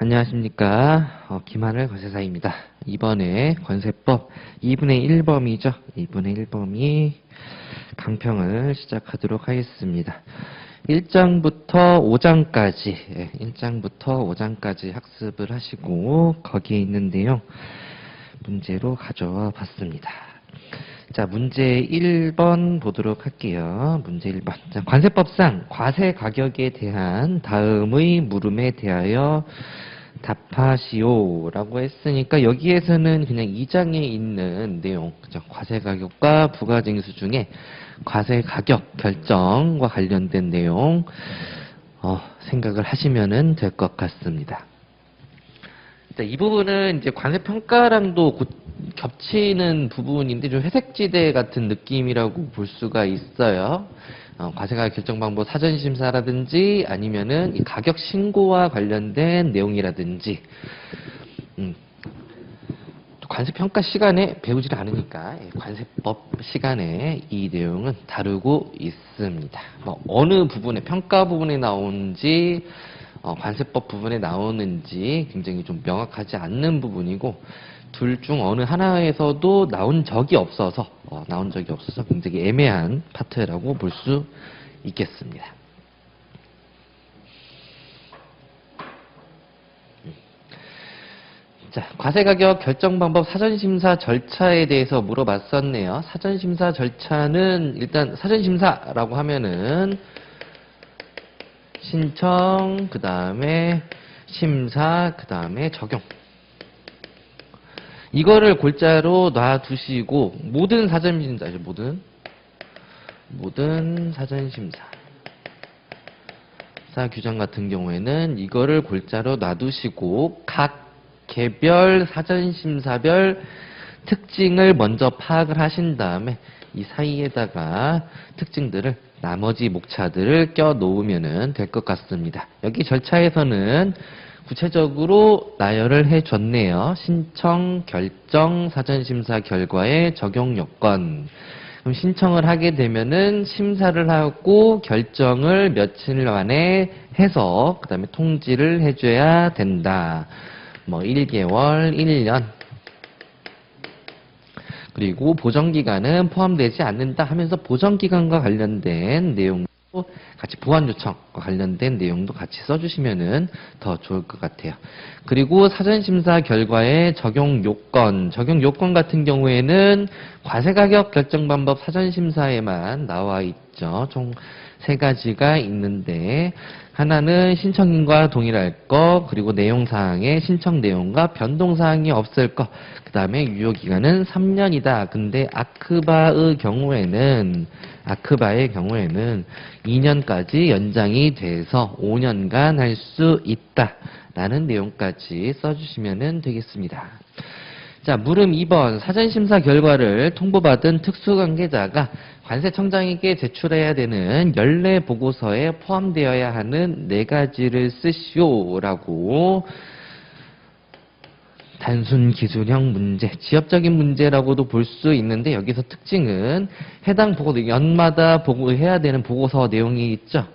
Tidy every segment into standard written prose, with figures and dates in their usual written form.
안녕하십니까. 김하늘 건세사입니다. 이번에 건세법 2분의 1범이죠. 2분의 1범이 강평을 시작하도록 하겠습니다. 1장부터 5장까지, 1장부터 5장까지 학습을 하시고 거기에 있는 내용 문제로 가져와 봤습니다. 자, 문제 1번 보도록 할게요. 문제 1번. 자, 관세법상 과세 가격에 대한 다음의 물음에 대하여 답하시오 라고 했으니까 여기에서는 그냥 2장에 있는 내용, 그죠? 과세 가격과 부가징수 중에 과세 가격 결정과 관련된 내용 생각을 하시면 될 것 같습니다. 자, 이 부분은 이제 관세평가랑도 겹치는 부분인데 좀 회색지대 같은 느낌이라고 볼 수가 있어요. 과세가격 결정 방법 사전심사라든지 아니면은 이 가격 신고와 관련된 내용이라든지 관세평가 시간에 배우질 않으니까 관세법 시간에 이 내용은 다루고 있습니다. 뭐 어느 부분에 평가 부분에 나오는지 관세법 부분에 나오는지 굉장히 좀 명확하지 않는 부분이고 둘 중 어느 하나에서도 나온 적이 없어서 굉장히 애매한 파트라고 볼 수 있겠습니다. 자, 과세가격 결정 방법 사전심사 절차에 대해서 물어봤었네요. 사전심사 절차는 일단 사전심사라고 하면은 신청, 그 다음에 심사, 그 다음에 적용. 이거를 골자로 놔두시고 모든 사전심사죠. 모든 사전심사 규정 같은 경우에는 이거를 골자로 놔두시고 각 개별 사전심사별 특징을 먼저 파악을 하신 다음에 이 사이에다가 특징들을 나머지 목차들을 껴 놓으면 될 것 같습니다. 여기 절차에서는 구체적으로 나열을 해줬네요. 신청, 결정, 사전심사 결과의 적용 요건. 그럼 신청을 하게 되면은 심사를 하고 결정을 며칠 만에 해서 그 다음에 통지를 해줘야 된다. 뭐 1개월, 1년. 그리고 보정기간은 포함되지 않는다 하면서 보정기간과 관련된 내용도 같이 보완 요청과 관련된 내용도 같이 써주시면 더 좋을 것 같아요. 그리고 사전심사 결과의 적용 요건 같은 경우에는 과세가격 결정 방법 사전심사에만 나와 있죠. 총 3가지가 있는데 하나는 신청인과 동일할 것, 그리고 내용사항의 신청 내용과 변동사항이 없을 것, 그 다음에 유효기간은 3년이다. 근데 아크바의 경우에는 2년까지 연장이 돼서 5년간 할 수 있다. 라는 내용까지 써주시면 되겠습니다. 자, 물음 2번. 사전심사 결과를 통보받은 특수관계자가 관세청장에게 제출해야 되는 연례 보고서에 포함되어야 하는 4가지를 쓰시오라고 단순 기술형 문제, 지엽적인 문제라고도 볼 수 있는데 여기서 특징은 해당 보고서, 연마다 보고해야 되는 보고서 내용이 있죠.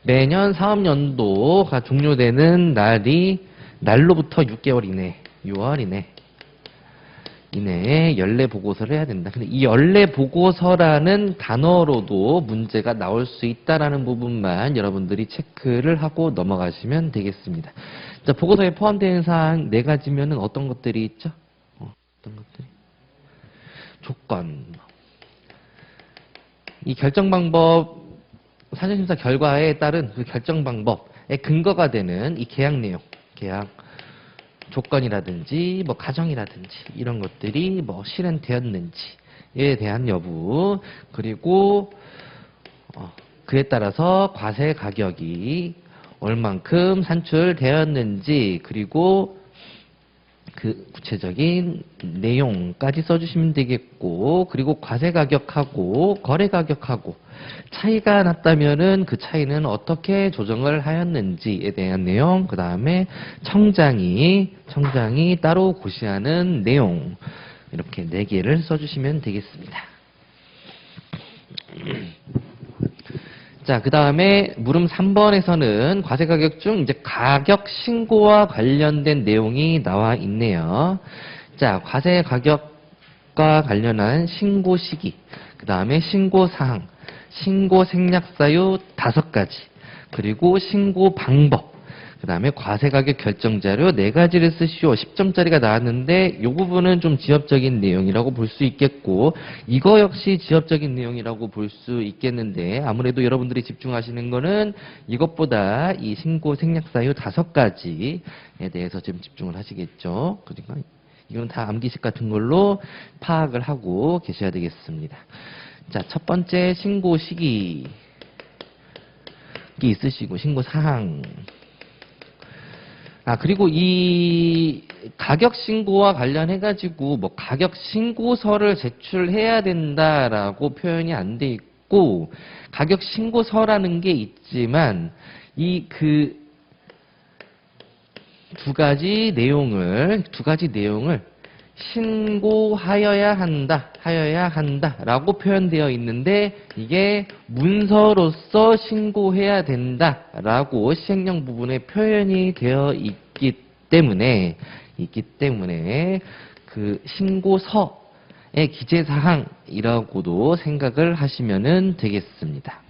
매년 사업연도가 종료되는 날로부터 6개월 이내, 6월 이내에 연례 보고서를 해야 된다. 근데 이 연례 보고서라는 단어로도 문제가 나올 수 있다라는 부분만 여러분들이 체크를 하고 넘어가시면 되겠습니다. 자, 보고서에 포함되는 사항 4가지면은 어떤 것들이 있죠? 어떤 것들이? 조건. 이 결정 방법, 사전심사 결과에 따른 그 결정 방법의 근거가 되는 이 계약 내용, 계약 조건이라든지 뭐 가정이라든지 이런 것들이 뭐 실현되었는지에 대한 여부, 그리고 그에 따라서 과세 가격이 얼만큼 산출되었는지, 그리고 그 구체적인 내용까지 써주시면 되겠고, 그리고 과세 가격하고 거래 가격하고 차이가 났다면은 그 차이는 어떻게 조정을 하였는지에 대한 내용, 그 다음에 청장이 따로 고시하는 내용, 이렇게 4개를 써주시면 되겠습니다. 자, 그 다음에 물음 3번에서는 과세 가격 중 이제 가격 신고와 관련된 내용이 나와 있네요. 자, 과세 가격과 관련한 신고 시기, 그 다음에 신고 사항, 신고 생략 사유 5가지, 그리고 신고 방법, 그 다음에 과세가격 결정자료 4가지를 쓰시오. 10점짜리가 나왔는데 이 부분은 좀 지엽적인 내용이라고 볼 수 있겠고, 이거 역시 지엽적인 내용이라고 볼 수 있겠는데, 아무래도 여러분들이 집중하시는 거는 이것보다 이 신고 생략 사유 5가지에 대해서 좀 집중을 하시겠죠. 그러니까 이건 다 암기식 같은 걸로 파악을 하고 계셔야 되겠습니다. 자, 첫 번째 신고 시기 있으시고, 신고 사항. 그리고 이 가격 신고와 관련해가지고 뭐 가격 신고서를 제출해야 된다라고 표현이 안 돼 있고, 가격 신고서라는 게 있지만 이 그 두 가지 내용을 신고하여야 한다라고 표현되어 있는데, 이게 문서로서 신고해야 된다라고 시행령 부분에 표현이 되어 있기 때문에 그 신고서의 기재사항이라고도 생각을 하시면 되겠습니다.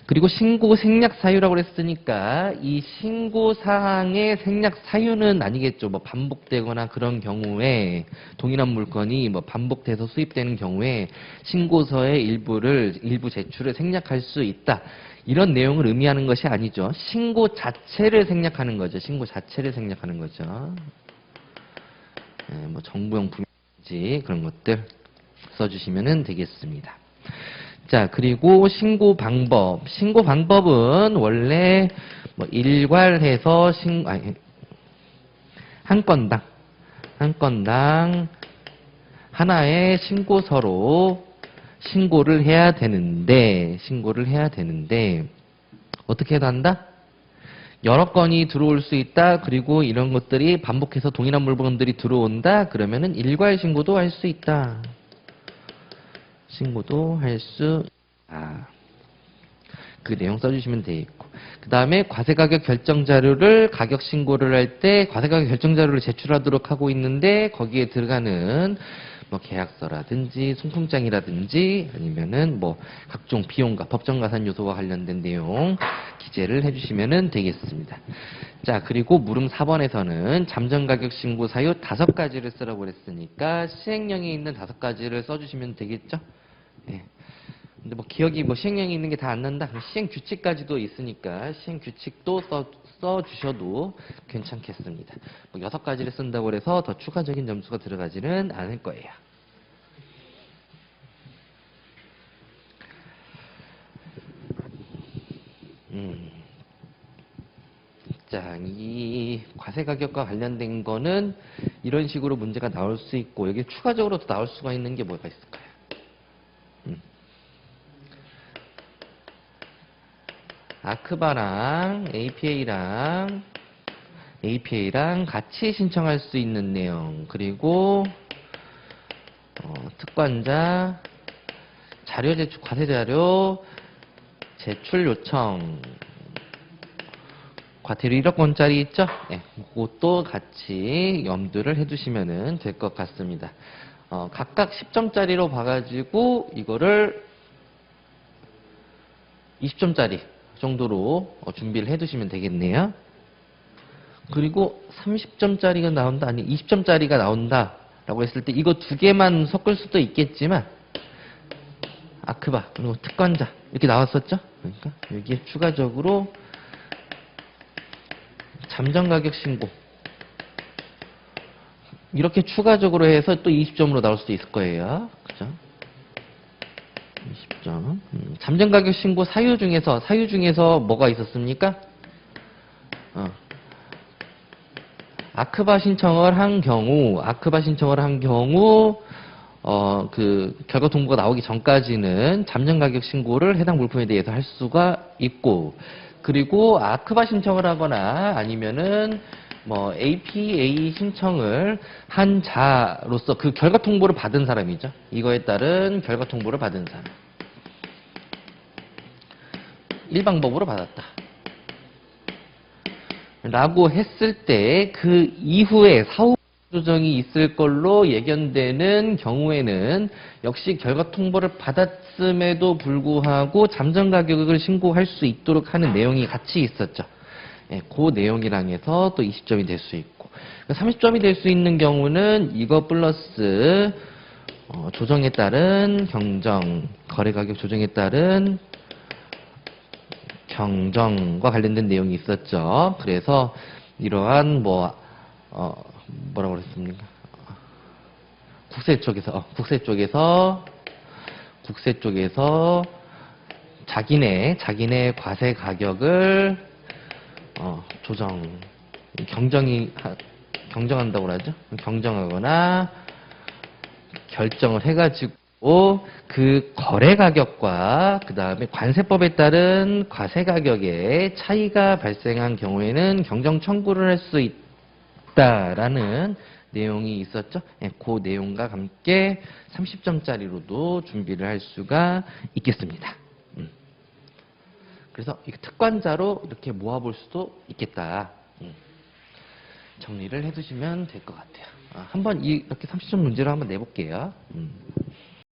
그리고 신고 생략 사유라고 했으니까 이 신고 사항의 생략 사유는 아니겠죠. 뭐 반복되거나 그런 경우에, 동일한 물건이 뭐 반복돼서 수입되는 경우에 신고서의 일부 제출을 생략할 수 있다, 이런 내용을 의미하는 것이 아니죠. 신고 자체를 생략하는 거죠. 신고 자체를 생략하는 거죠. 뭐 정부용 부지 그런 것들 써주시면 되겠습니다. 자, 그리고 신고 방법. 신고 방법은 원래 뭐 일괄해서 한 건당 하나의 신고서로 신고를 해야 되는데 어떻게 해야 한다? 여러 건이 들어올 수 있다. 그리고 이런 것들이 반복해서 동일한 물건들이 들어온다. 그러면은 일괄 신고도 할 수 있다. 신고도 할 수, 그 내용 써주시면 되겠고. 그 다음에 과세가격 결정자료를 가격 신고를 할 때 과세가격 결정자료를 제출하도록 하고 있는데, 거기에 들어가는 뭐 계약서라든지 송통장이라든지 아니면은 뭐 각종 비용과 법정가산 요소와 관련된 내용 기재를 해주시면 되겠습니다. 자, 그리고 물음 4번에서는 잠정가격 신고 사유 5가지를 쓰라고 그랬으니까 시행령에 있는 5가지를 써주시면 되겠죠? 예. 근데 뭐 기억이 뭐 시행령에 있는 게 다 안 난다? 시행 규칙까지도 있으니까 시행 규칙도 써주셔도 괜찮겠습니다. 뭐 6가지를 쓴다고 해서 더 추가적인 점수가 들어가지는 않을 거예요. 자, 이 과세가격과 관련된 거는 이런 식으로 문제가 나올 수 있고, 여기 추가적으로 또 나올 수가 있는 게 뭐가 있을까요? 아크바랑 APA랑 같이 신청할 수 있는 내용, 그리고 특관자 자료 제출, 과세자료 제출 요청, 과태료 1억 원짜리 있죠? 네, 그것도 같이 염두를 해두시면 될 것 같습니다. 각각 10점짜리로 봐가지고 이거를 20점짜리 정도로 준비를 해두시면 되겠네요. 그리고 30점짜리가 나온다, 아니 20점짜리가 나온다 라고 했을 때 이거 2개만 섞을 수도 있겠지만, 아크바 그리고 특관자 이렇게 나왔었죠. 그러니까 여기에 추가적으로 잠정가격 신고 이렇게 추가적으로 해서 또 20점으로 나올 수도 있을 거예요. 그죠? 20점. 잠정가격 신고 사유 중에서 뭐가 있었습니까? 아크바 신청을 한 경우, 그 결과 통보가 나오기 전까지는 잠정가격 신고를 해당 물품에 대해서 할 수가 있고, 그리고 아크바 신청을 하거나 아니면은 뭐 APA 신청을 한 자로서 그 결과 통보를 받은 사람이죠. 이거에 따른 결과 통보를 받은 사람. 1방법으로 받았다. 라고 했을 때 그 이후에 사후 조정이 있을 걸로 예견되는 경우에는 역시 결과 통보를 받았음에도 불구하고 잠정 가격을 신고할 수 있도록 하는 내용이 같이 있었죠. 예, 그 내용이랑 해서 또 20점이 될 수 있고 30점이 될 수 있는 경우는 이거 플러스 조정에 따른 경정, 거래 가격 조정에 따른 경정과 관련된 내용이 있었죠. 그래서 이러한 뭐라고 그랬습니까? 국세 쪽에서 자기네 과세 가격을 경정한다고 하죠. 경정하거나 결정을 해가지고 그 거래 가격과 그 다음에 관세법에 따른 과세 가격에 차이가 발생한 경우에는 경정 청구를 할 수 있다라는 내용이 있었죠. 예, 그 내용과 함께 30점짜리로도 준비를 할 수가 있겠습니다. 그래서 이 특관자로 이렇게 모아볼 수도 있겠다. 정리를 해두시면 될 것 같아요. 한번 이렇게 30점 문제로 한번 내볼게요.